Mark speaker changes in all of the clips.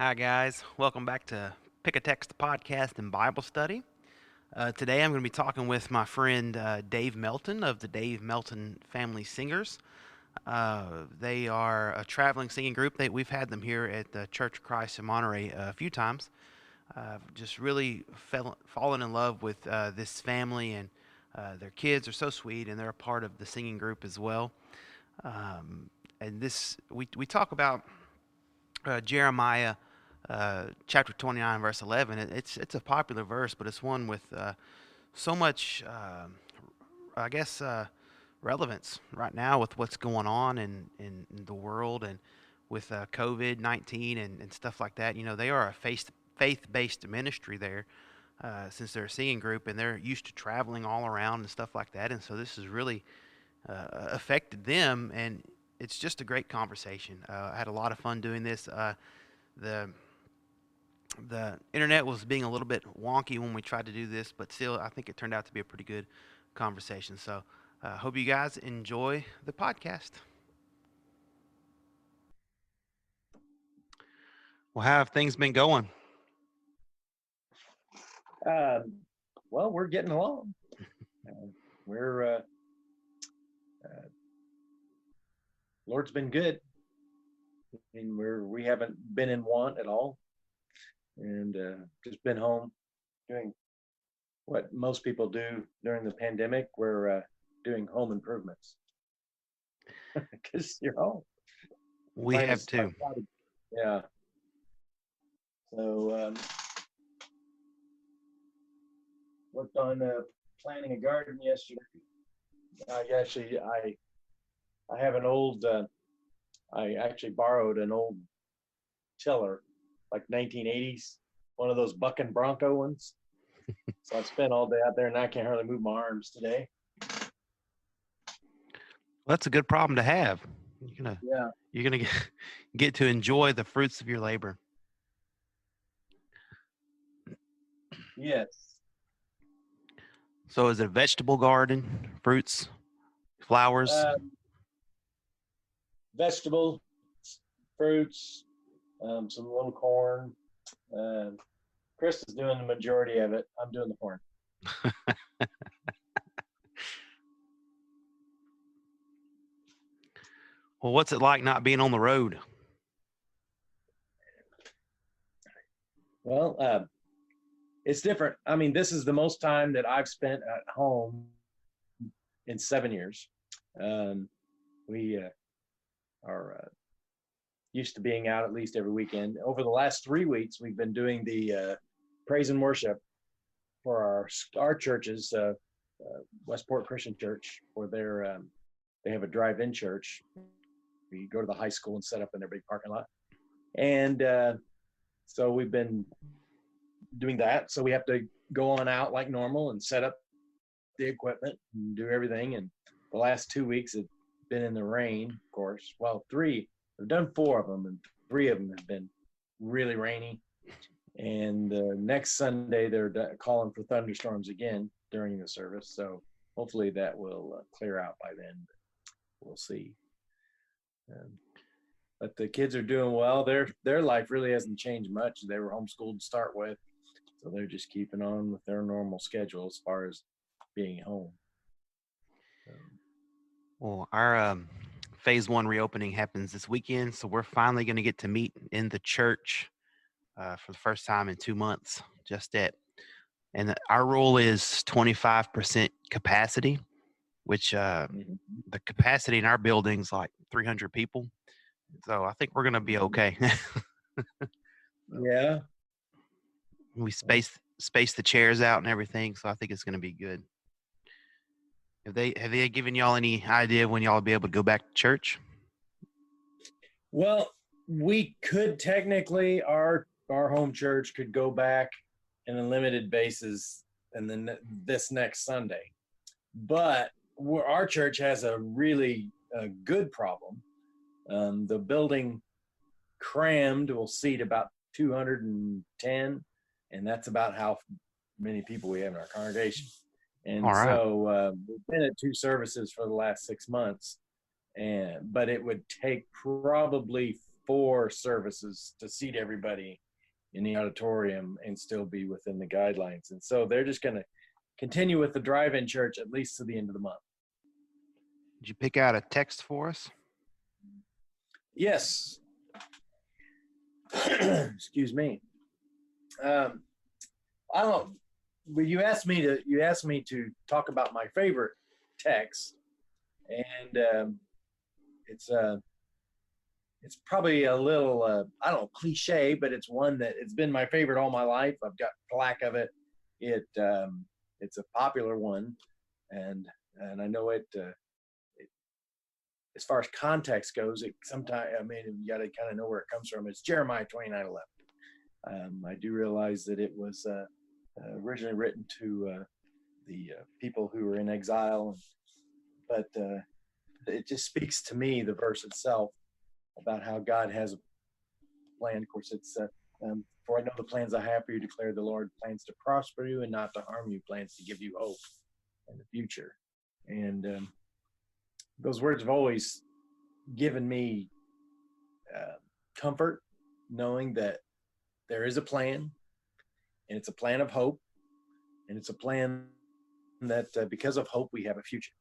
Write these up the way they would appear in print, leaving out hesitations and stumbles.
Speaker 1: Hi, guys. Welcome back to Pick a Text Podcast and Bible Study. Today I'm going to be talking with my friend Dave Melton of the Dave Melton Family Singers. They are a traveling singing group. We've had them here at the Church of Christ in Monterey a few times. Just really fallen in love with this family, and their kids are so sweet, and they're a part of the singing group as well. And this we talk about Jeremiah chapter 29, verse 11. It's a popular verse, but it's one with so much, I guess, relevance right now with what's going on in the world and with COVID-19 and stuff like that. You know, they are a faith-based ministry there. Since they're a singing group and they're used to traveling all around and stuff like that, and so this has really affected them, and it's just a great conversation. I had a lot of fun doing this. The the internet was being a little bit wonky when we tried to do this, but still, I think it turned out to be a pretty good conversation. So, hope you guys enjoy the podcast. Well, how have things been going?
Speaker 2: Um, well, we're getting along. We're uh, Lord's been good, and we haven't been in want at all, and just been home doing what most people do during the pandemic. We're doing home improvements because you're home.
Speaker 1: We have
Speaker 2: Minus like
Speaker 1: too.
Speaker 2: yeah. So worked on planting a garden yesterday. I have an old. I actually borrowed an old tiller, like 1980s, one of those bucking Bronco ones. So I spent all day out there, and I can't hardly move my arms today.
Speaker 1: Well, that's a good problem to have. You're gonna
Speaker 2: Yeah.
Speaker 1: you're gonna get to enjoy the fruits of your labor.
Speaker 2: Yes.
Speaker 1: So, is it a vegetable garden, fruits, flowers?
Speaker 2: Uh, Vegetables, fruits, some little corn. Uh, Chris is doing the majority of it. I'm doing the corn.
Speaker 1: Well, what's it like not being on the road?
Speaker 2: Well, it's different. I mean, this is the most time that I've spent at home in 7 years. We are used to being out at least every weekend. Over the last 3 weeks, we've been doing the praise and worship for our churches, Westport Christian Church, for their they have a drive-in church. We go to the high school and set up in their big parking lot, and so we've been doing that. So we have to go on out like normal and set up the equipment and do everything. And the last 2 weeks have been in the rain, of course. Well, three. I've done four of them, and three of them have been really rainy. And next Sunday, they're calling for thunderstorms again during the service. So hopefully that will clear out by then. We'll see. But the kids are doing well. Their life really hasn't changed much. They were homeschooled to start with, so they're just keeping on with their normal schedule as far as being home.
Speaker 1: Well, our phase one reopening happens this weekend, so we're finally going to get to meet in the church for the first time in 2 months. Just it, and our rule is 25% capacity, which the capacity in our building's like 300 people. So I think we're going to be okay.
Speaker 2: Yeah.
Speaker 1: We space the chairs out and everything, so I think it's going to be good. Have they given y'all any idea when y'all will be able to go back to church?
Speaker 2: Well, we could technically our home church could go back in a limited basis, and then this next Sunday. But our church has a really good problem. The building crammed will seat about 210, and that's about how many people we have in our congregation. And
Speaker 1: All right.
Speaker 2: so we've been at two services for the last 6 months, but it would take probably 4 services to seat everybody in the auditorium and still be within the guidelines. And so they're just going to continue with the drive-in church at least to the end of the month.
Speaker 1: Did you pick out a text for us?
Speaker 2: Yes. Excuse me. I don't know. But you asked me to talk about my favorite text, and it's probably a little I don't know, cliche, but it's one that it's been my favorite all my life. I've got plaque of it. It's a popular one, and I know it as far as context goes, it sometimes, I mean, you got to kind of know where it comes from. It's Jeremiah 29:11. I do realize that it was originally written to the people who were in exile, but it just speaks to me, the verse itself, about how God has a plan. Of course, it's for I know the plans I have for you, declare the Lord, plans to prosper you and not to harm you, plans to give you hope in the future. And those words have always given me comfort, knowing that there is a plan, and it's a plan of hope, and it's a plan that because of hope we have a future.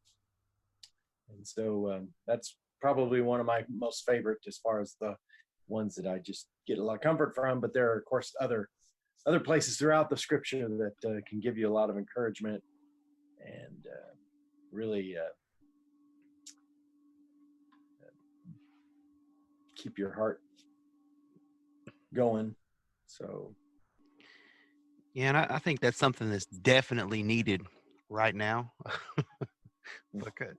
Speaker 2: And so that's probably one of my most favorite as far as the ones that I just get a lot of comfort from. But there are, of course, other places throughout the scripture that can give you a lot of encouragement and really keep your heart going. So
Speaker 1: Yeah, and I think that's something that's definitely needed right now. Because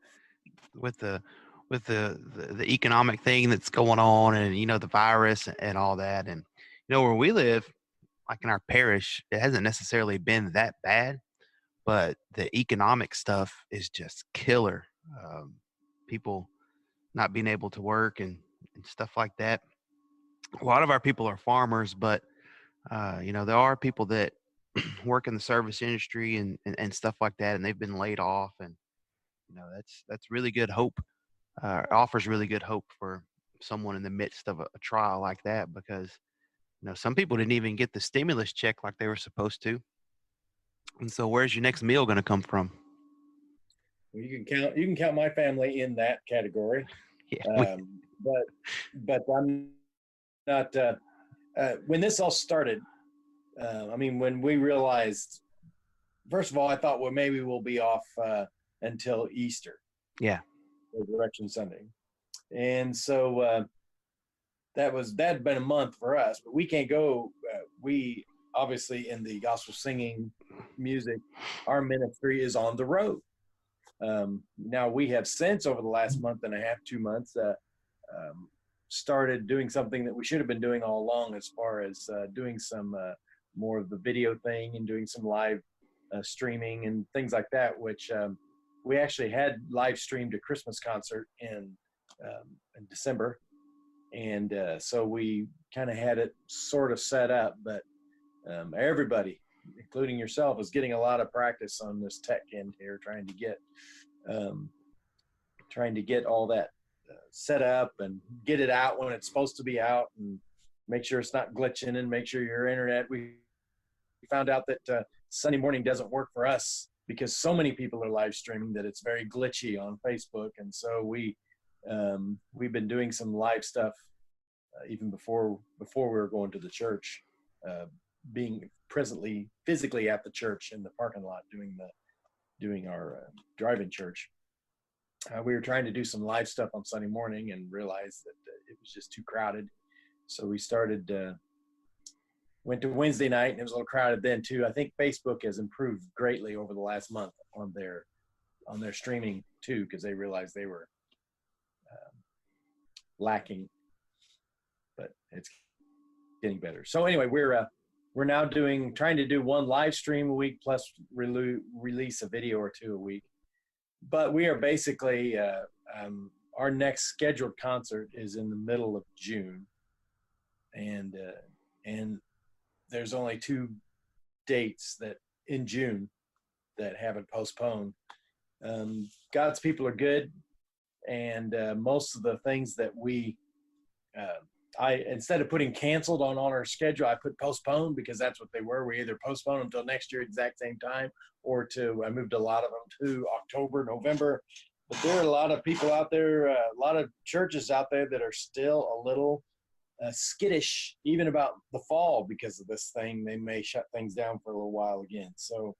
Speaker 1: with the economic thing that's going on, and the virus and all that, and where we live, like in our parish, it hasn't necessarily been that bad, but the economic stuff is just killer. People not being able to work and stuff like that. A lot of our people are farmers, but there are people that work in the service industry and stuff like that, and they've been laid off, and that's really good hope. Offers really good hope for someone in the midst of a trial like that, because some people didn't even get the stimulus check like they were supposed to, and so where's your next meal going to come from?
Speaker 2: you can count my family in that category.
Speaker 1: Yeah,
Speaker 2: But I'm not. When this all started, I mean, when we realized, first of all, I thought, well, maybe we'll be off until Easter,
Speaker 1: yeah,
Speaker 2: Resurrection Sunday, and so that had been a month for us. But we can't go. We obviously in the gospel singing music, our ministry is on the road. Now we have since over the last month and a half, 2 months, started doing something that we should have been doing all along, as far as doing some more of the video thing and doing some live streaming and things like that, which we actually had live streamed a Christmas concert in December. And so we kind of had it sort of set up, but everybody, including yourself, is getting a lot of practice on this tech end here, trying to get all that set up and get it out when it's supposed to be out, and make sure it's not glitching, and make sure your internet. We found out that Sunday morning doesn't work for us because so many people are live streaming that it's very glitchy on Facebook. And so we've been doing some live stuff even before we were going to the church, being presently physically at the church in the parking lot doing our drive-in church. We were trying to do some live stuff on Sunday morning and realized that it was just too crowded. So we went to Wednesday night, and it was a little crowded then too. I think Facebook has improved greatly over the last month on their streaming too, because they realized they were lacking, but it's getting better. So anyway, we're now trying to do one live stream a week, plus release a video or two a week. But we are basically our next scheduled concert is in the middle of June, and there's only 2 dates that in June that haven't postponed. God's people are good, and most of the things that we I instead of putting canceled on our schedule, I put postponed because that's what they were. We either postpone until next year, exact same time, or to I moved a lot of them to October, November. But there are a lot of people out there, a lot of churches out there that are still a little skittish, even about the fall because of this thing. They may shut things down for a little while again. So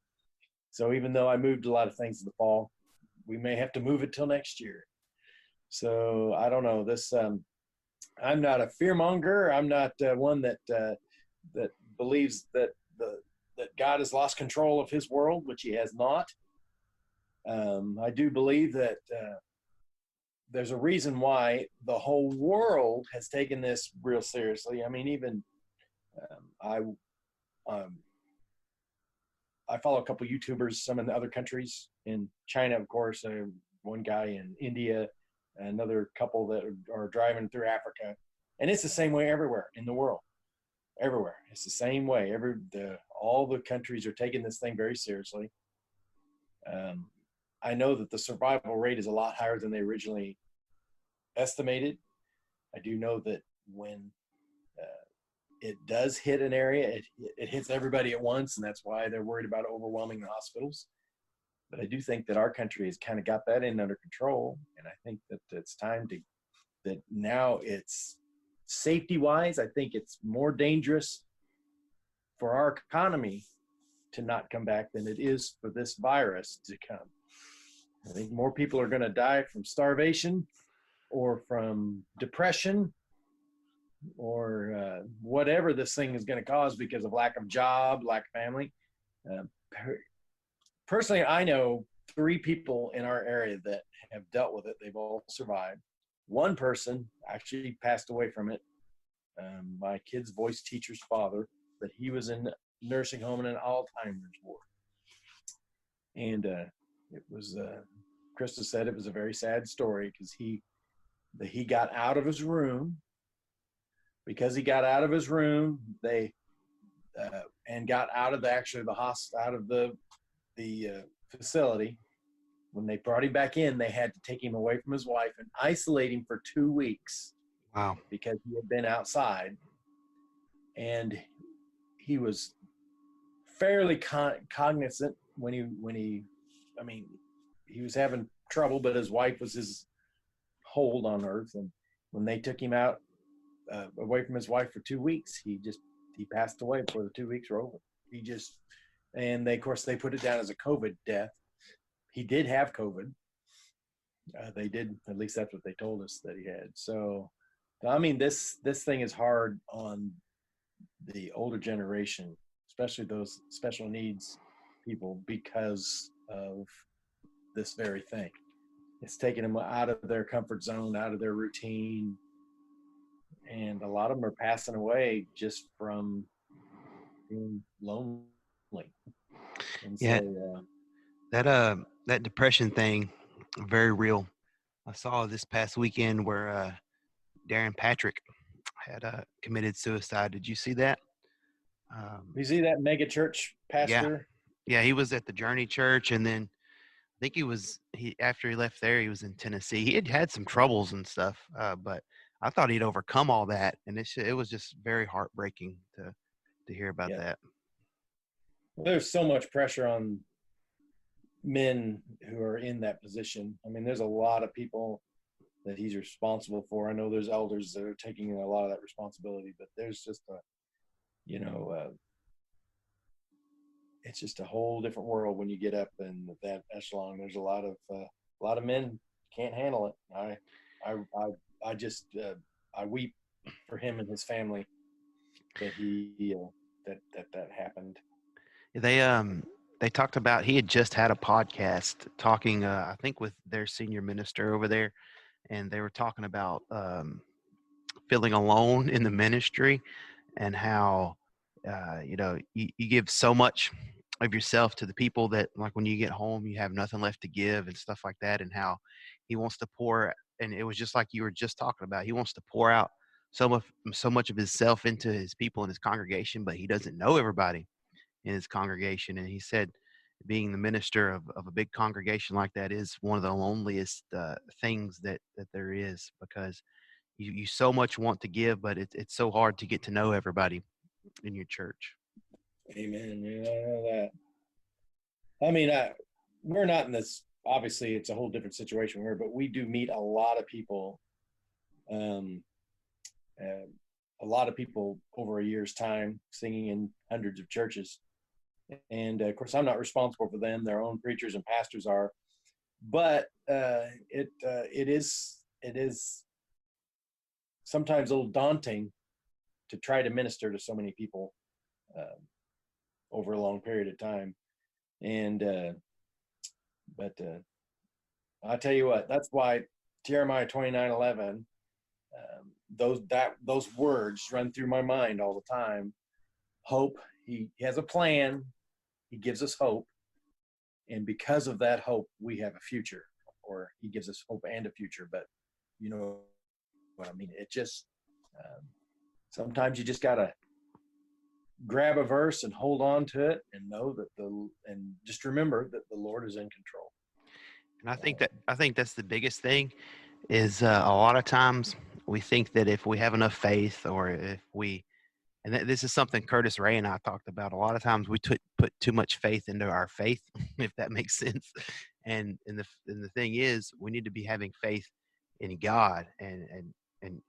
Speaker 2: even though I moved a lot of things in the fall, we may have to move it till next year. So I don't know. This I'm not a fearmonger. I'm not one that believes that God has lost control of His world, which He has not. I do believe that there's a reason why the whole world has taken this real seriously. I mean, even um, I follow a couple YouTubers, some in the other countries, in China, of course, one guy in India, another couple that are driving through Africa, and it's the same way everywhere in the world. Everywhere, it's the same way. All the countries are taking this thing very seriously. Um, I know that the survival rate is a lot higher than they originally estimated. I do know that when it does hit an area, it hits everybody at once, and that's why they're worried about overwhelming the hospitals. But I do think that our country has kind of got that in under control, and I think that it's time to that now it's safety wise. I think it's more dangerous for our economy to not come back than it is for this virus to come. I think more people are going to die from starvation or from depression or whatever this thing is going to cause because of lack of job, lack of family. Uh, Personally, I know 3 people in our area that have dealt with it. They've all survived. One person actually passed away from it. My kid's voice teacher's father, but he was in nursing home in an Alzheimer's ward. And it was, Krista said it was a very sad story because he got out of his room. Because he got out of his room, they and got out of out of the facility. When they brought him back in, they had to take him away from his wife and isolate him for 2 weeks
Speaker 1: Wow.
Speaker 2: because he had been outside, and he was fairly cognizant I mean, he was having trouble, but his wife was his hold on earth. And when they took him out away from his wife for 2 weeks, he passed away before the 2 weeks were over. And they, of course, they put it down as a COVID death. He did have COVID. They did, at least that's what they told us that he had. So, I mean, this thing is hard on the older generation, especially those special needs people, because of this very thing. It's taking them out of their comfort zone, out of their routine, and a lot of them are passing away just from being lonely. And
Speaker 1: Yeah,
Speaker 2: so,
Speaker 1: that depression thing, very real. I saw this past weekend where Darren Patrick had committed suicide. Did you see that?
Speaker 2: you see that mega church
Speaker 1: Yeah,
Speaker 2: pastor?
Speaker 1: yeah. He was at the Journey Church, and then I think he after he left there, he was in Tennessee. He had had some troubles and stuff, but I thought he'd overcome all that, and it was just very heartbreaking to hear about
Speaker 2: Yeah.
Speaker 1: that.
Speaker 2: There's so much pressure on men who are in that position. I mean, there's a lot of people that he's responsible for. I know there's elders that are taking a lot of that responsibility, but there's just it's just a whole different world when you get up in that echelon. There's a lot of men can't handle it. I just I weep for him and his family that that happened.
Speaker 1: They talked about he had just had a podcast talking, I think, with their senior minister over there, and they were talking about feeling alone in the ministry and how you give so much of yourself to the people that, like, when you get home you have nothing left to give and stuff like that, and how he wants to pour, and it was just like you were just talking about, he wants to pour out so much of himself into his people in his congregation, but he doesn't know everybody in his congregation. And he said being the minister of a big congregation like that is one of the loneliest things that there is, because you so much want to give, but it's so hard to get to know everybody in your church.
Speaker 2: Amen. Yeah, I know that. I mean, we're not in this. Obviously, it's a whole different situation here, but we do meet a lot of people, um, uh, a lot of people over a year's time, singing in hundreds of churches. And of course, I'm not responsible for them; their own preachers and pastors are. But it is sometimes a little daunting to try to minister to so many people uh, over a long period of time. And but I'll tell you what, that's why Jeremiah 29:11, those words run through my mind all the time. Hope. He has a plan. He gives us hope, and because of that hope, we have a future, or he gives us hope and a future. But you know what I mean? It just sometimes you just gotta grab a verse and hold on to it, and know that and just remember that the Lord is in control.
Speaker 1: And I think that's the biggest thing is a lot of times we think that if we have enough faith, or if we, and this is something Curtis Ray and I talked about. A lot of times we put too much faith into our faith, if that makes sense. And the thing is, we need to be having faith in God, and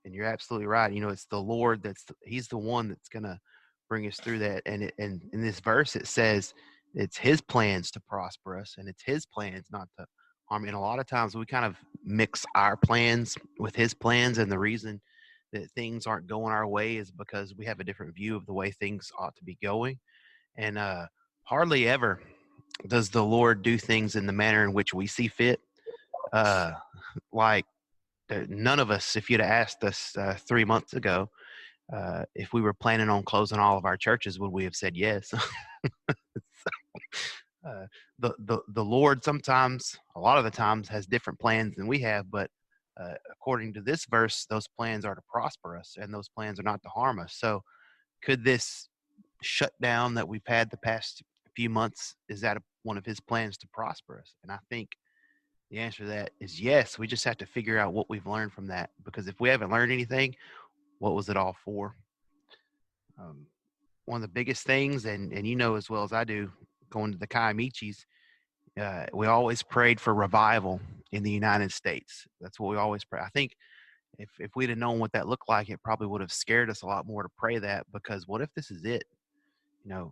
Speaker 1: you're absolutely right. It's the Lord He's the one that's gonna bring us through that. And in this verse, it says it's His plans to prosper us, and it's His plans not to harm. And a lot of times we kind of mix our plans with His plans, and the reason that things aren't going our way is because we have a different view of the way things ought to be going. And hardly ever does the Lord do things in the manner in which we see fit. Uh, like none of us, if you'd have asked us 3 months ago if we were planning on closing all of our churches, would we have said yes? uh, the Lord sometimes, a lot of the times, has different plans than we have, but according to this verse, those plans are to prosper us, and those plans are not to harm us. So, could this shutdown that we've had the past few months, is that one of His plans to prosper us? And I think the answer to that is yes. We just have to figure out what we've learned from that, because if we haven't learned anything, what was it all for? Um, One of the biggest things, and as well as I do, going to the Kiamichis, we always prayed for revival in the United States. That's what we always pray. I think if we'd have known what that looked like, it probably would have scared us a lot more to pray that, because what if this is it? I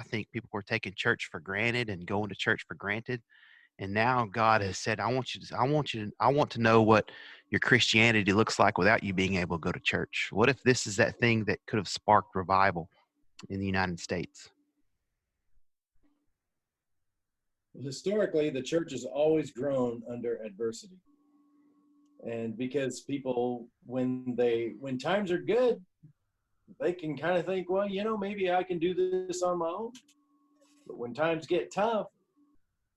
Speaker 1: think people were taking church for granted and going to church for granted. And now God has said, I want to know what your Christianity looks like without you being able to go to church. What if this is that thing that could have sparked revival in the United States?
Speaker 2: Historically, the church has always grown under adversity, and because people, when times are good, they can kind of think, well, maybe I can do this on my own. But when times get tough,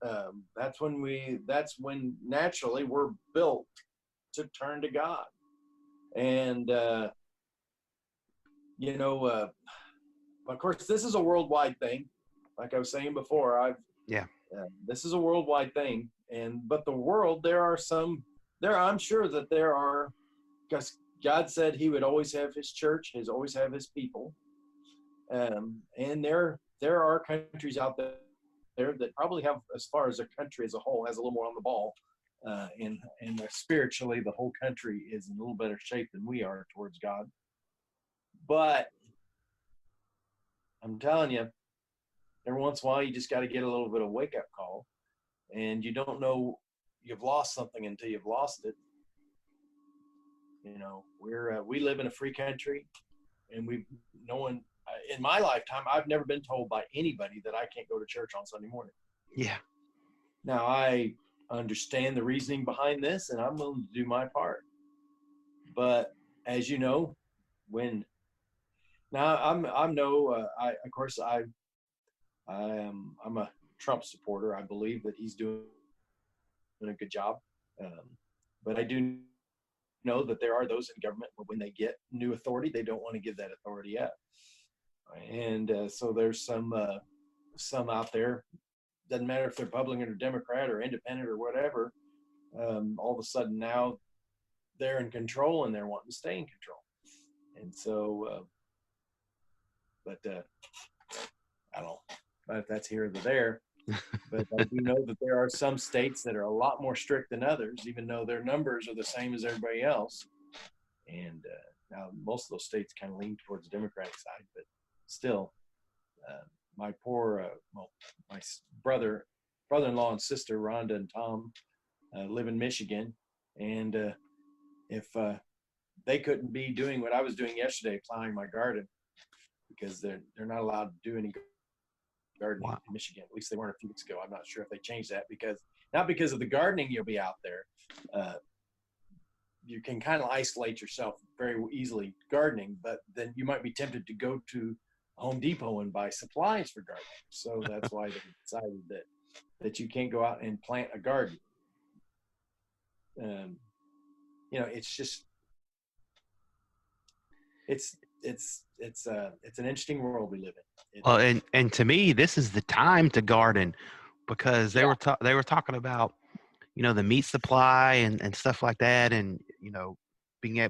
Speaker 2: that's when naturally we're built to turn to God. And you know, uh, of course, this is a worldwide thing. Like I was saying before,
Speaker 1: Yeah.
Speaker 2: this is a worldwide thing. But the world, I'm sure that there are, because God said He would always have His church, He's always have His people. And there are countries out there that probably have, as far as a country as a whole, has a little more on the ball. And spiritually, the whole country is in a little better shape than we are towards God. But I'm telling you, every once in a while, you just got to get a little bit of wake up call, and you don't know you've lost something until you've lost it. We live in a free country, and no one in my lifetime, I've never been told by anybody that I can't go to church on Sunday morning.
Speaker 1: Yeah.
Speaker 2: Now, I understand the reasoning behind this, and I'm willing to do my part. But as you know, when now I'm no I of course I'm a Trump supporter. I believe that he's doing a good job. But I do know that there are those in government where when they get new authority, they don't want to give that authority up. And so there's some out there, doesn't matter if they're Republican or Democrat or independent or whatever, all of a sudden now they're in control and they're wanting to stay in control. And so, but I don't know if that's here or there. But I do know that there are some states that are a lot more strict than others, even though their numbers are the same as everybody else. And now most of those states kind of lean towards the Democratic side, but still, my poor, my brother-in-law and sister, Rhonda and Tom, live in Michigan, and if they couldn't be doing what I was doing yesterday, plowing my garden, because they're not allowed to do any gardening
Speaker 1: Wow.
Speaker 2: in Michigan. At least they weren't a few weeks ago. I'm not sure if they changed that, because not because of the gardening you'll be out there. You can kind of isolate yourself very easily gardening, but then you might be tempted to go to Home Depot and buy supplies for gardening. So that's why they decided that you can't go out and plant a garden. It's just it's an interesting world we live in.
Speaker 1: Well, and to me, this is the time to garden, because
Speaker 2: Yeah.
Speaker 1: they were talking about, the meat supply and stuff like that, and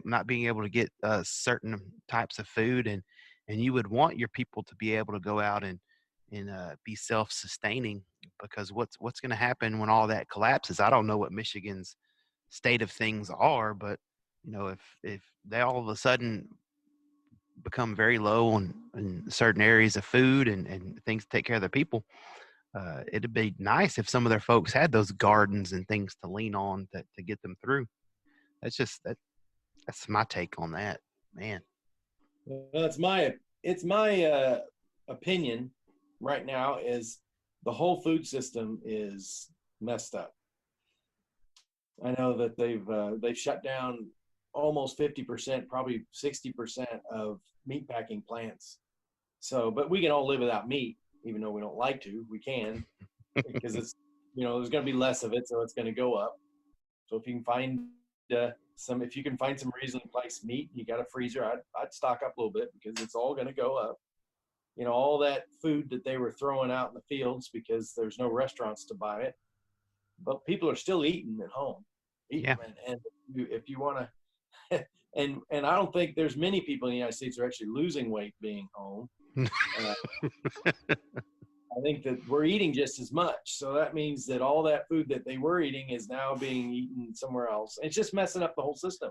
Speaker 1: not being able to get certain types of food, and you would want your people to be able to go out and be self-sustaining, because what's going to happen when all that collapses? I don't know what Michigan's state of things are, but if they all of a sudden become very low in certain areas of food and things to take care of their people, it'd be nice if some of their folks had those gardens and things to lean on to get them through. That's my take on that, man.
Speaker 2: Well, it's my opinion right now is the whole food system is messed up. I know that they've shut down almost 50%, probably 60% of meat packing plants. So, but we can all live without meat, even though we don't like to. We can, because it's there's going to be less of it, so it's going to go up. So if you can find if you can find some reasonably priced meat, you got a freezer, I'd stock up a little bit, because it's all going to go up. All that food that they were throwing out in the fields because there's no restaurants to buy it, but people are still eating at home,
Speaker 1: Yeah.
Speaker 2: and if you want to, and I don't think there's many people in the United States who are actually losing weight being home. I think that we're eating just as much. So that means that all that food that they were eating is now being eaten somewhere else. It's just messing up the whole system.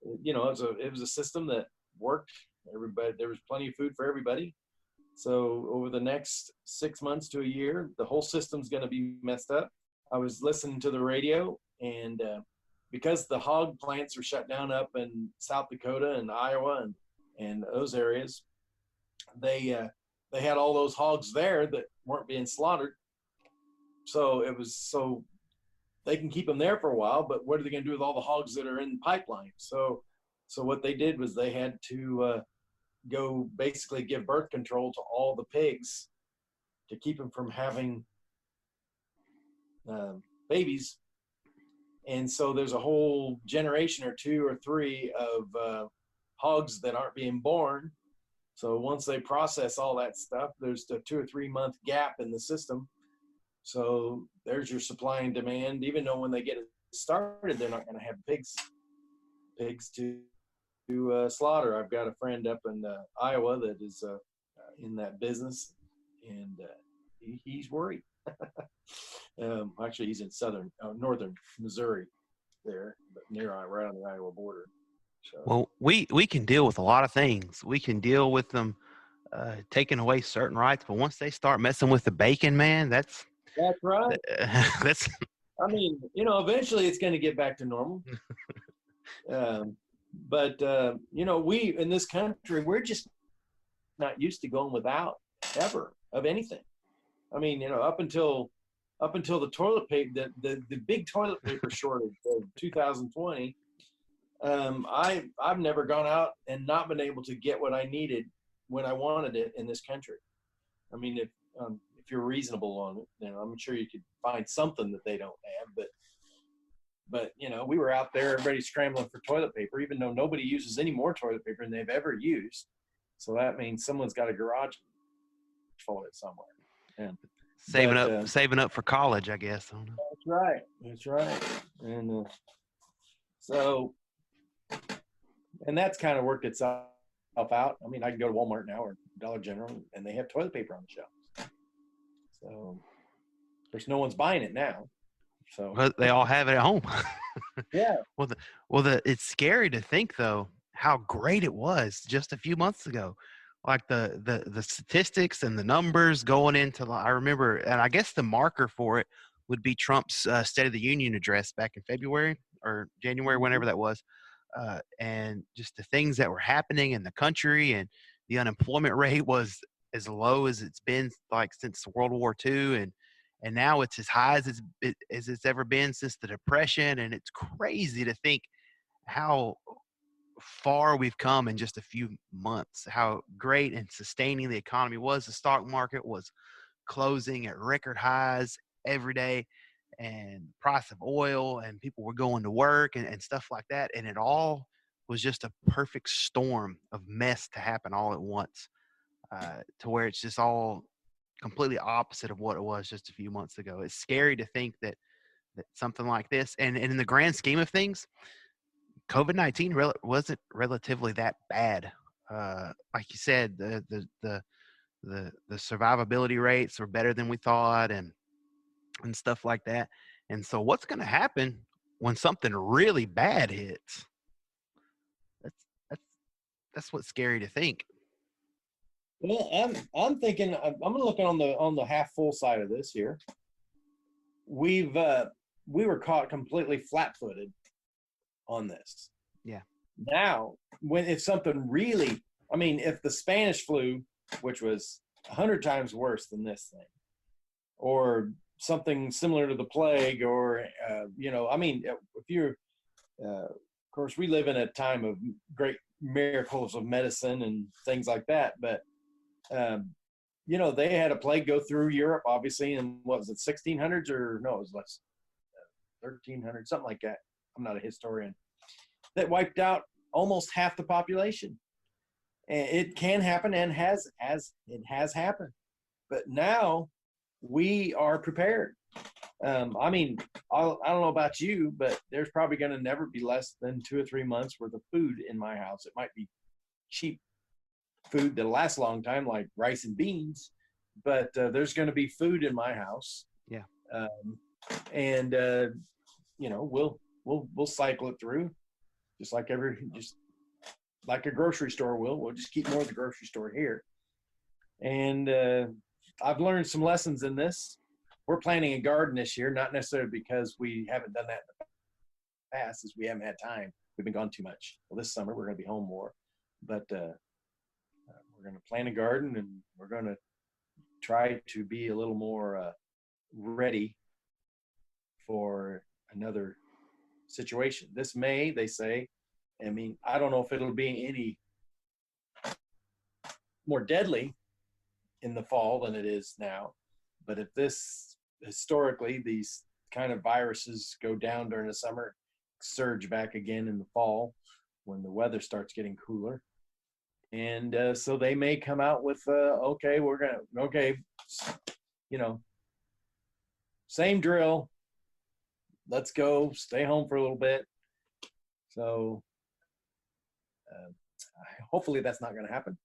Speaker 2: It was a system that worked. Everybody, there was plenty of food for everybody. So over the next 6 months to a year, the whole system's going to be messed up. I was listening to the radio, and because the hog plants are shut down up in South Dakota and Iowa and those areas, they had all those hogs there that weren't being slaughtered. So they can keep them there for a while, but what are they going to do with all the hogs that are in the pipeline? So what they did was they had to go basically give birth control to all the pigs to keep them from having babies. And so there's a whole generation or two or three of hogs that aren't being born. So once they process all that stuff, there's a 2 or 3 month gap in the system. So there's your supply and demand. Even though when they get it started, they're not going to have pigs to slaughter. I've got a friend up in Iowa that is in that business, and he's worried. Actually, he's in northern Missouri there, but right on the Iowa border. So.
Speaker 1: Well, we can deal with a lot of things. We can deal with them taking away certain rights, but once they start messing with the bacon, man, that's
Speaker 2: right.
Speaker 1: that's.
Speaker 2: I mean, eventually it's going to get back to normal. But we in this country, we're just not used to going without ever of anything. I mean, up until the toilet paper, the big toilet paper shortage of 2020. I've never gone out and not been able to get what I needed when I wanted it in this country. I mean, if you're reasonable on it, I'm sure you could find something that they don't have. But we were out there, everybody scrambling for toilet paper, even though nobody uses any more toilet paper than they've ever used. So that means someone's got a garage full of it somewhere. And
Speaker 1: saving up for college, I guess. I don't know.
Speaker 2: That's right. And so And that's kind of worked itself out. I mean, I can go to Walmart now or Dollar General, and they have toilet paper on the shelves. So, of course, no one's buying it now. So,
Speaker 1: But they all have it at home.
Speaker 2: yeah.
Speaker 1: Well, it's scary to think though how great it was just a few months ago. Like the statistics and the numbers going into, I remember, and I guess the marker for it would be Trump's State of the Union address back in February or January,
Speaker 2: Mhm.
Speaker 1: whenever that was, and just the things that were happening in the country, and the unemployment rate was as low as it's been like since World War II, and now it's as high as it's ever been since the Depression. And it's crazy to think how far we've come in just a few months, how great and sustaining the economy was. The stock market was closing at record highs every day, and price of oil, and people were going to work, and stuff like that. And it all was just a perfect storm of mess to happen all at once, to where it's just all completely opposite of what it was just a few months ago. It's scary to think that something like this, and in the grand scheme of things, COVID-19 wasn't relatively that bad. Like you said, the survivability rates were better than we thought, and stuff like that. And so, what's going to happen when something really bad hits? That's that's that's what's scary to think.
Speaker 2: Well, I'm thinking I'm looking on the half full side of this here. We've we were caught completely flat-footed on this.
Speaker 1: Yeah,
Speaker 2: Now, when if something really, I mean, if the Spanish flu, which was 100 times worse than this thing, or something similar to the plague, or I mean, if you're, of course, we live in a time of great miracles of medicine and things like that, but um, they had a plague go through Europe, obviously, in what was it, 1600s, or no, it was less, 1300, something like that. I'm not a historian. That wiped out almost half the population. And it can happen, and has as it has happened. But now we are prepared. I mean, I don't know about you, but there's probably going to never be less than 2 or 3 months worth of food in my house. It might be cheap food that lasts a long time, like rice and beans, but there's going to be food in my house,
Speaker 1: yeah.
Speaker 2: um, and we'll cycle it through, just like a grocery store will. We'll just keep more of the grocery store here, and I've learned some lessons in this. We're planting a garden this year, not necessarily because we haven't done that in the past, as we haven't had time. We've been gone too much. Well, this summer we're going to be home more, but we're going to plant a garden, and we're going to try to be a little more ready for another situation. This may, they say, I mean, I don't know if it'll be any more deadly in the fall than it is now, but if this, historically, these kind of viruses go down during the summer, surge back again in the fall when the weather starts getting cooler. And so they may come out with, okay, you know, same drill. Let's go, stay home for a little bit. So uh, hopefully that's not going to happen.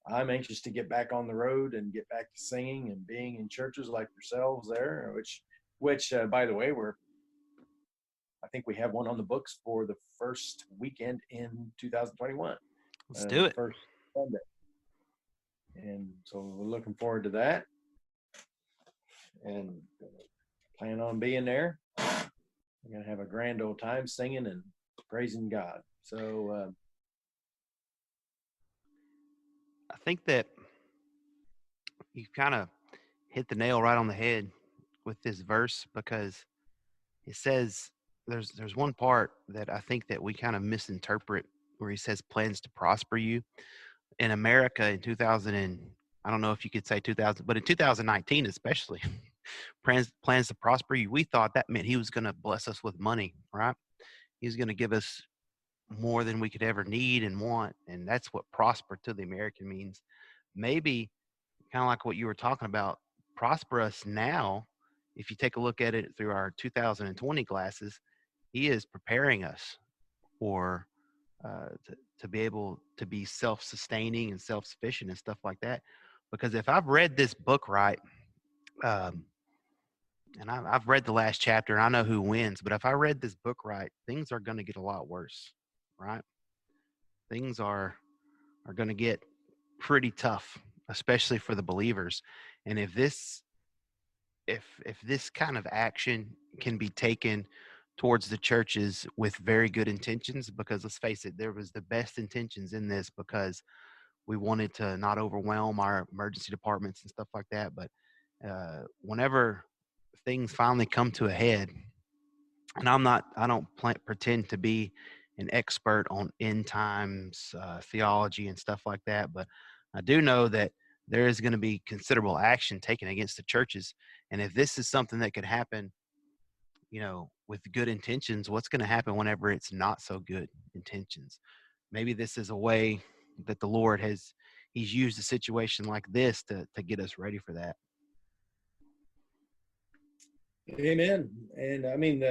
Speaker 2: I'm anxious to get back on the road and get back to singing and being in churches like yourselves there, which by the way, I think we have one on the books for the first weekend in 2021,
Speaker 1: Let's do
Speaker 2: the
Speaker 1: it.
Speaker 2: first Sunday. And so we're looking forward to that, and plan on being there. We're going to have a grand old time singing and praising God. So,
Speaker 1: I think that you kind of hit the nail right on the head with this verse, because it says there's one part that I think that we kind of misinterpret, where he says plans to prosper you. In America in 2000, and I don't know if you could say 2000, but in 2019 especially, plans to prosper you, we thought that meant he was going to bless us with money, right? He's going to give us more than we could ever need and want, and that's what prosper to the American means. Maybe kind of like what you were talking about, prosper us now. If you take a look at it through our 2020 glasses, he is preparing us for to be able to be self-sustaining and self-sufficient and stuff like that. Because if I've read this book right, um, and I've read the last chapter and I know who wins, but if I read this book right, things are going to get a lot worse, right? Things are going to get pretty tough, especially for the believers. And if this kind of action can be taken towards the churches with very good intentions, because let's face it, there was the best intentions in this because we wanted to not overwhelm our emergency departments and stuff like that. But whenever things finally come to a head, and I don't pretend to be an expert on end times theology and stuff like that, but I do know that there is going to be considerable action taken against the churches. And if this is something that could happen, with good intentions, what's going to happen whenever it's not so good intentions? Maybe this is a way that the Lord he's used a situation like this to get us ready for that.
Speaker 2: Amen. And I mean,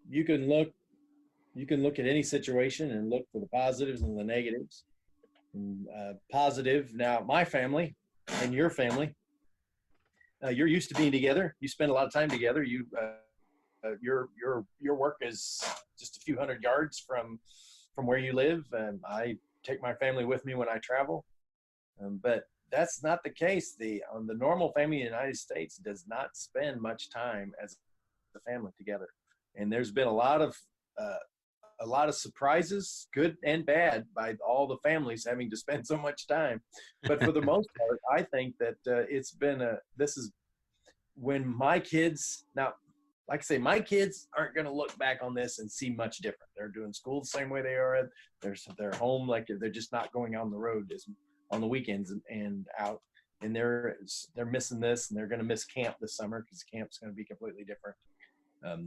Speaker 2: you can look at any situation and look for the positives and the negatives. And, positive. Now, my family and your family, you're used to being together. You spend a lot of time together. Your work is just a few hundred yards from where you live. I take my family with me when I travel, but that's not the case. The normal family in the United States does not spend much time as a family together, and there's been a lot of surprises, good and bad, by all the families having to spend so much time. But for the most part, I think that this is when my kids, now, like I say, my kids aren't going to look back on this and see much different. They're doing school the same way they are. They're home, like they're just not going on the road on the weekends and out. And they're missing this, and they're going to miss camp this summer because camp's going to be completely different.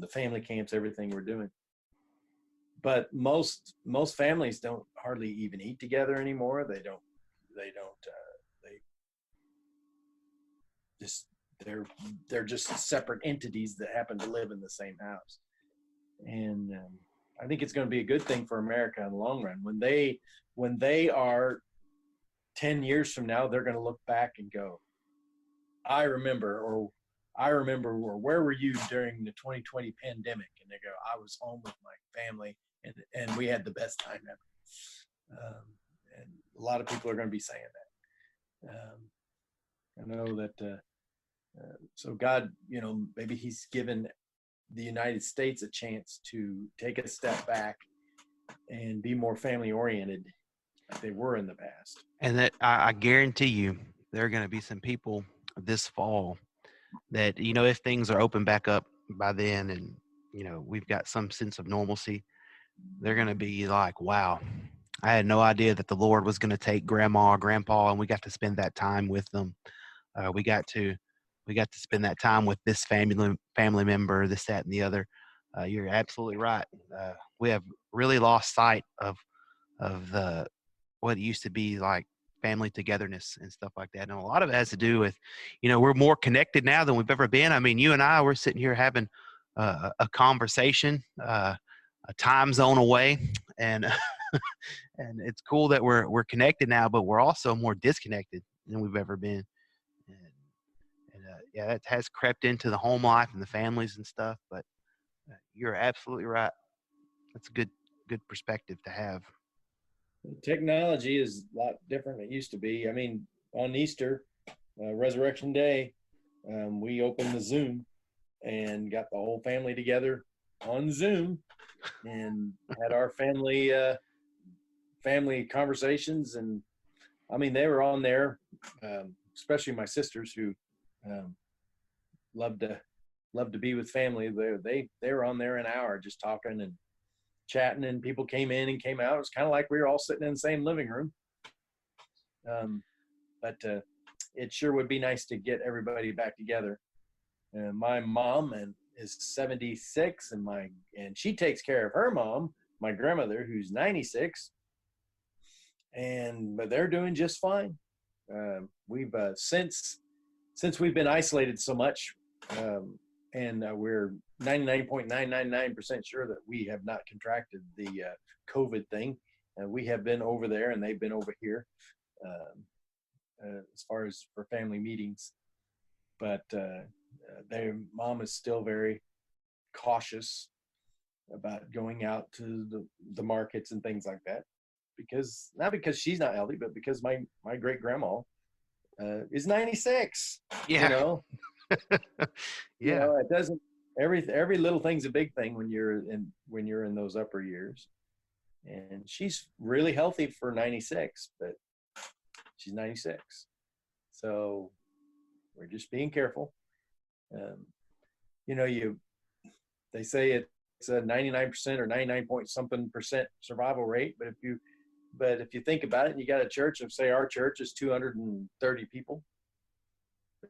Speaker 2: The family camps, everything we're doing. But most families don't hardly even eat together anymore. They just they're just separate entities that happen to live in the same house. And I think it's going to be a good thing for America in the long run. When they are 10 years from now, they're going to look back and go, I remember, or where were you during the 2020 pandemic? And they go, I was home with my family, and we had the best time ever. And a lot of people are going to be saying that. I know that. So God, maybe He's given the United States a chance to take a step back and be more family oriented, like they were in the past.
Speaker 1: And that I guarantee you, there are going to be some people this fall that, if things are open back up by then and, we've got some sense of normalcy, they're going to be like, wow, I had no idea that the Lord was going to take grandma or grandpa and we got to spend that time with them. We got to spend that time with this family member, this, that, and the other. You're absolutely right. We have really lost sight of the what used to be like family togetherness and stuff like that. And a lot of it has to do with, we're more connected now than we've ever been. I mean, you and I, we're sitting here having a conversation, a time zone away, and and it's cool that we're connected now, but we're also more disconnected than we've ever been. And yeah, that has crept into the home life and the families and stuff. But you're absolutely right. That's a good perspective to have.
Speaker 2: Technology is a lot different than it used to be. I mean, on Easter, Resurrection Day, we opened the Zoom and got the whole family together on Zoom and had our family conversations. And I mean, they were on there, especially my sisters who love to be with family. They were on there an hour just talking and chatting, and people came in and came out. It was kind of like we were all sitting in the same living room. But it sure would be nice to get everybody back together. My mom is 76, and she takes care of her mom, my grandmother, who's 96, but they're doing just fine. We've since we've been isolated so much, we're 99.999% sure that we have not contracted the COVID thing. We have been over there, and they've been over here, as far as for family meetings. But their mom is still very cautious about going out to the markets and things like that, because not because she's not healthy, but because my great grandma is 96. You
Speaker 1: Yeah.
Speaker 2: know,
Speaker 1: Yeah.
Speaker 2: it doesn't. Every little thing's a big thing when you're in those upper years. And she's really healthy for 96, but she's 96. So we're just being careful. Um, you they say it's a 99% or 99 point something percent survival rate, but if you think about it, and you got a church of, say, our church is 230 people.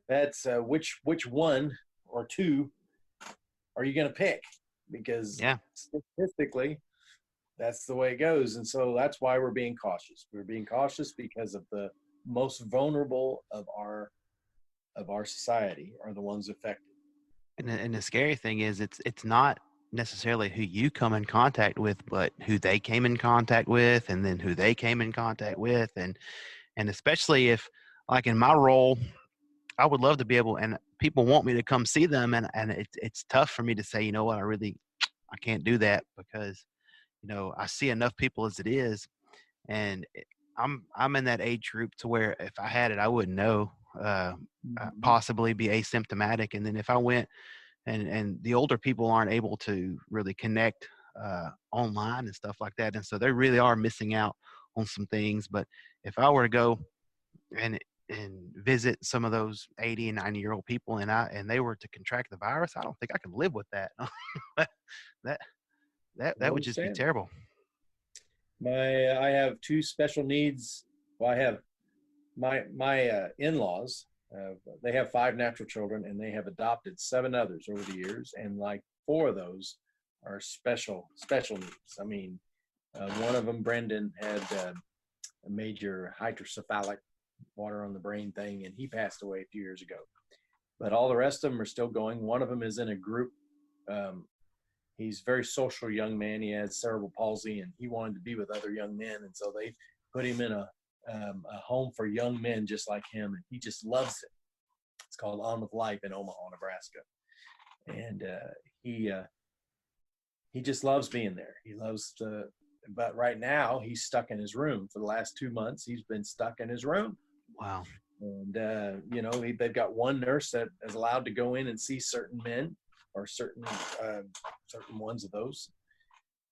Speaker 2: That's which one or two are you going to pick? Because
Speaker 1: Yeah.
Speaker 2: statistically, that's the way it goes. And so that's why we're being cautious. We're being cautious because of the most vulnerable of our society are the ones affected.
Speaker 1: And the scary thing is it's not necessarily who you come in contact with, but who they came in contact with, and then who they came in contact with, and especially if, like in my role, I would love to be able, and people want me to come see them, and it's tough for me to say, you know what, I can't do that because I see enough people as it is, and I'm in that age group to where if I had it, I wouldn't know.
Speaker 2: Mhm.
Speaker 1: Possibly be asymptomatic, and then if I went, and the older people aren't able to really connect online and stuff like that, and so they really are missing out on some things. But if I were to go and visit some of those 80 and 90-year-old people, and they were to contract the virus, I don't think I could live with that. that
Speaker 2: I
Speaker 1: that would just be
Speaker 2: understand.
Speaker 1: terrible.
Speaker 2: I have two special needs. Well, I have my in-laws. They have five natural children, and they have adopted seven others over the years, and like four of those are special needs. I mean, one of them, Brendan, had a major hydrocephalic, water on the brain thing, and he passed away a few years ago. But all the rest of them are still going. One of them is in a group. Um, he's a very social young man. He has cerebral palsy, and he wanted to be with other young men, and so they put him in a home for young men just like him, and he just loves it. It's called On with Life in Omaha, Nebraska, and he just loves being there. He loves to. But right now, he's stuck in his room. For the last 2 months, he's been stuck in his room.
Speaker 1: Wow.
Speaker 2: And they've got one nurse that is allowed to go in and see certain men, or certain ones of those.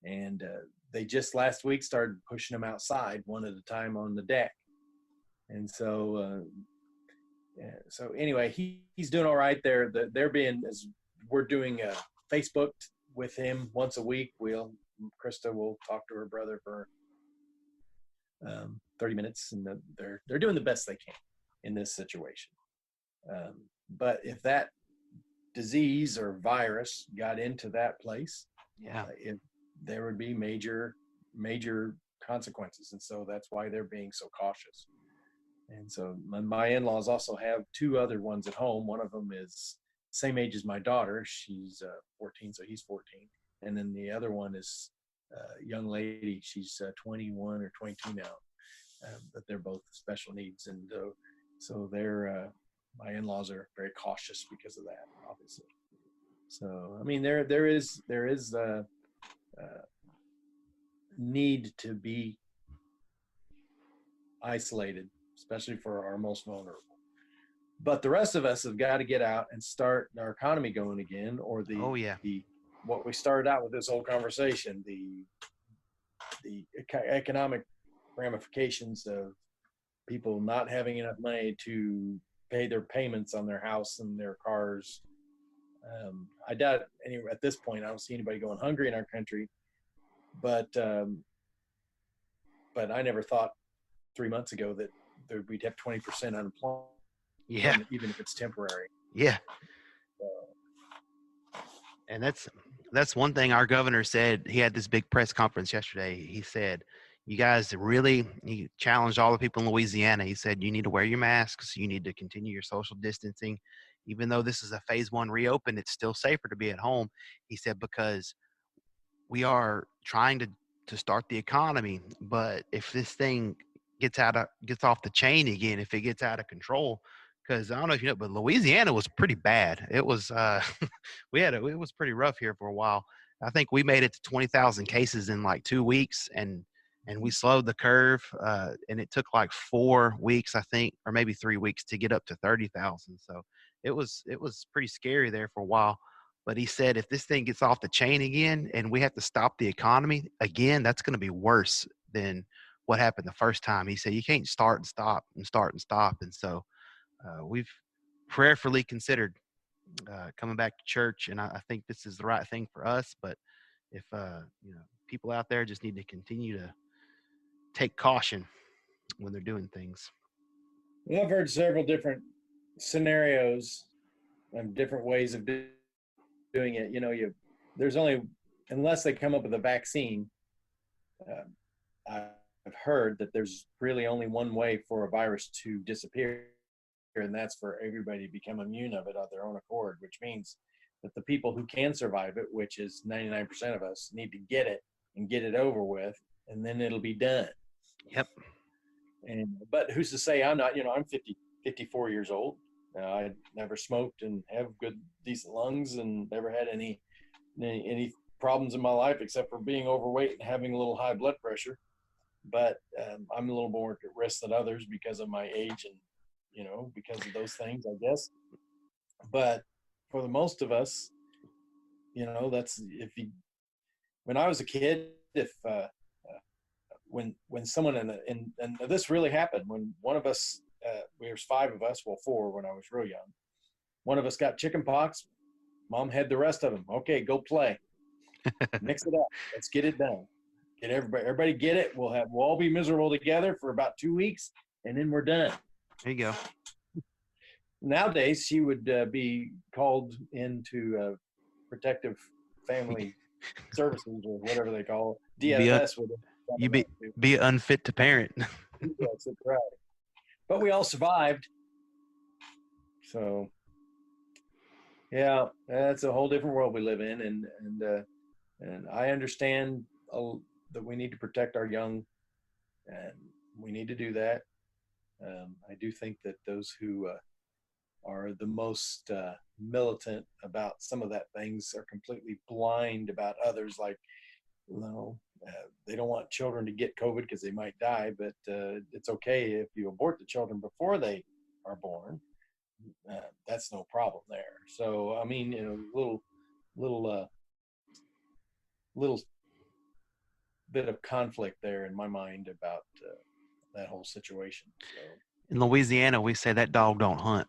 Speaker 2: And they just last week started pushing him outside one at a time on the deck. And so anyway, he's doing all right there. They're being, as we're doing Facebook with him once a week. Krista will talk to her brother for 30 minutes, and they're doing the best they can in this situation. But if that disease or virus got into that place,
Speaker 1: Yeah.
Speaker 2: there would be major consequences. And so that's why they're being so cautious. And so my in-laws also have two other ones at home. One of them is same age as my daughter. She's 14, so he's 14. And then the other one is a young lady. She's 21 or 22 now. But they're both special needs. And so my in-laws are very cautious because of that, obviously. So, I mean, there is need to be isolated, especially for our most vulnerable. But the rest of us have got to get out and start our economy going again, or
Speaker 1: Oh yeah.
Speaker 2: what we started out with this whole conversation, the economic ramifications of people not having enough money to pay their payments on their house and their cars. I doubt at this point I don't see anybody going hungry in our country, but I never thought 3 months ago that we'd have 20% unemployment,
Speaker 1: Yeah.
Speaker 2: even if it's temporary.
Speaker 1: Yeah.
Speaker 2: Uh,
Speaker 1: And that's one thing our governor said. He had this big press conference yesterday. He said, "You guys really," he challenged all the people in Louisiana. He said, "You need to wear your masks. You need to continue your social distancing. even though this is a phase one reopen, it's still safer to be at home. He said, because we are trying to start the economy, but if this thing gets off the chain again, if it gets out of control, because I don't know if you know, but Louisiana was pretty bad. It was it was pretty rough here for a while. I think we made it to 20,000 cases in like 2 weeks, and we slowed the curve, and it took like 4 weeks, I think, or maybe 3 weeks to get up to 30,000. So it was pretty scary there for a while. But he said if this thing gets off the chain again and we have to stop the economy again, that's going to be worse than what happened the first time. He said you can't start and stop and start and stop. And so we've prayerfully considered coming back to church, and I think this is the right thing for us. But if people out there just need to continue to take caution when they're doing things.
Speaker 2: Well, I've heard several different scenarios and different ways of doing it. There's only, unless they come up with a vaccine, uh, I've heard that there's really only one way for a virus to disappear, and that's for everybody to become immune of it of their own accord, which means that the people who can survive it, which is 99% of us, need to get it and get it over with, and then it'll be done.
Speaker 1: Yep.
Speaker 2: But who's to say I'm not? I'm 54 years old. I never smoked and have good, decent lungs, and never had any problems in my life except for being overweight and having a little high blood pressure. But I'm a little more at risk than others because of my age and because of those things, I guess. But for the most of us, that's when I was a kid, if when someone and this really happened when one of us, there was five of us, well, four when I was real young. One of us got chicken pox. Mom had the rest of them. Okay, go play. Mix it up. Let's get it done. Get everybody get it. We'll all be miserable together for about 2 weeks, and then we're done.
Speaker 1: There you go.
Speaker 2: Nowadays, she would be called into protective family services or whatever they call it. DFS would
Speaker 1: you be unfit to parent.
Speaker 2: Yes, that's right. But we all survived. So, yeah, that's a whole different world we live in, and I understand that we need to protect our young, and we need to do that. I do think that those who are the most militant about some of that things are completely blind about others. Like, they don't want children to get COVID because they might die, but it's okay if you abort the children before they are born. That's no problem there. So, I mean, little bit of conflict there in my mind about that whole situation. So,
Speaker 1: In Louisiana, we say that dog don't hunt.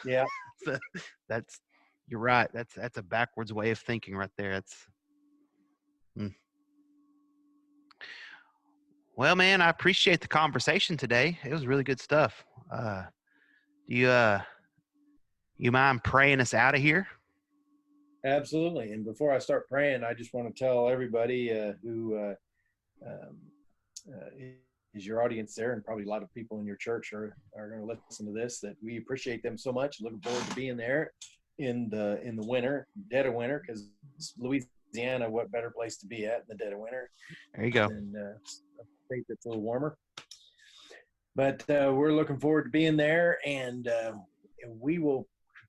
Speaker 2: yeah,
Speaker 1: that's you're right. That's a backwards way of thinking right there. Well, man, I appreciate the conversation today. It was really good stuff. Do you mind praying us out of here?
Speaker 2: absolutely. And before I start praying, I just want to tell everybody who um, is your audience there, and probably a lot of people in your church are going to listen to this, that we appreciate them so much. Looking forward to being there in the winter, dead of winter, because Louisiana, what better place to be at in the dead of winter
Speaker 1: There you go.
Speaker 2: than a state that's a little warmer. But we're looking forward to being there, and we will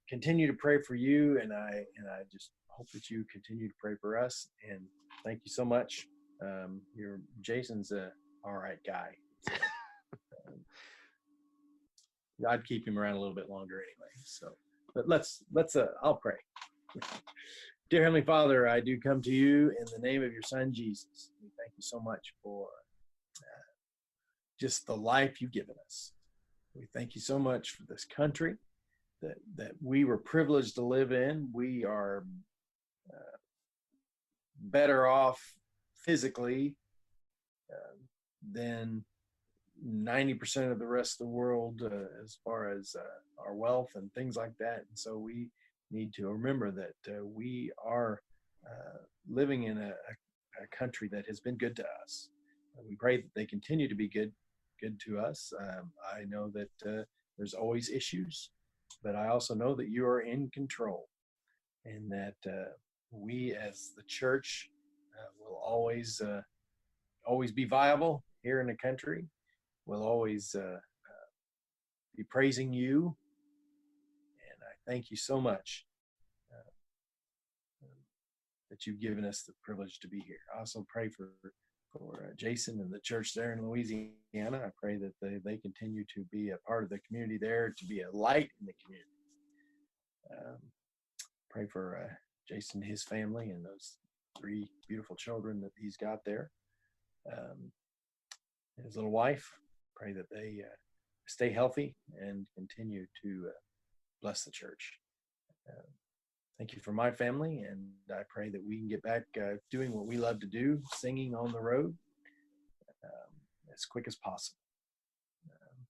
Speaker 2: continue to pray for you. And I just hope that you continue to pray for us. And thank you so much. Jason's a all right guy. So, I'd keep him around a little bit longer anyway. So, but let's I'll pray. Dear Heavenly Father, I do come to you in the name of your Son Jesus. We thank you so much for just the life you've given us. We thank you so much for this country that we were privileged to live in. We are better off physically than 90% of the rest of the world as far as our wealth and things like that. And so we need to remember that we are living in a country that has been good to us. We pray that they continue to be good to us. I know that there's always issues, but I also know that you are in control, and that we as the church will always be viable here in the country. We'll always be praising you, and I thank you so much uh, that you've given us the privilege to be here. I also pray for Jason and the church there in Louisiana. I pray that they continue to be a part of the community there, to be a light in the community. Um, Pray for Jason and his family and those three beautiful children that he's got there. Um, his little wife. Pray that they stay healthy and continue to bless the church. Uh, Thank you for my family, and I pray that we can get back doing what we love to do, singing on the road, as quick as possible. Um,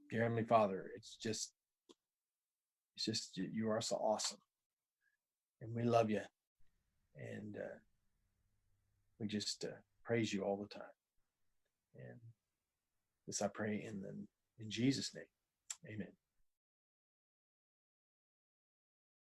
Speaker 2: Dear Heavenly Father, it's just you are so awesome, and we love you, and we just praise you all the time. And this I pray in Jesus' name, Amen.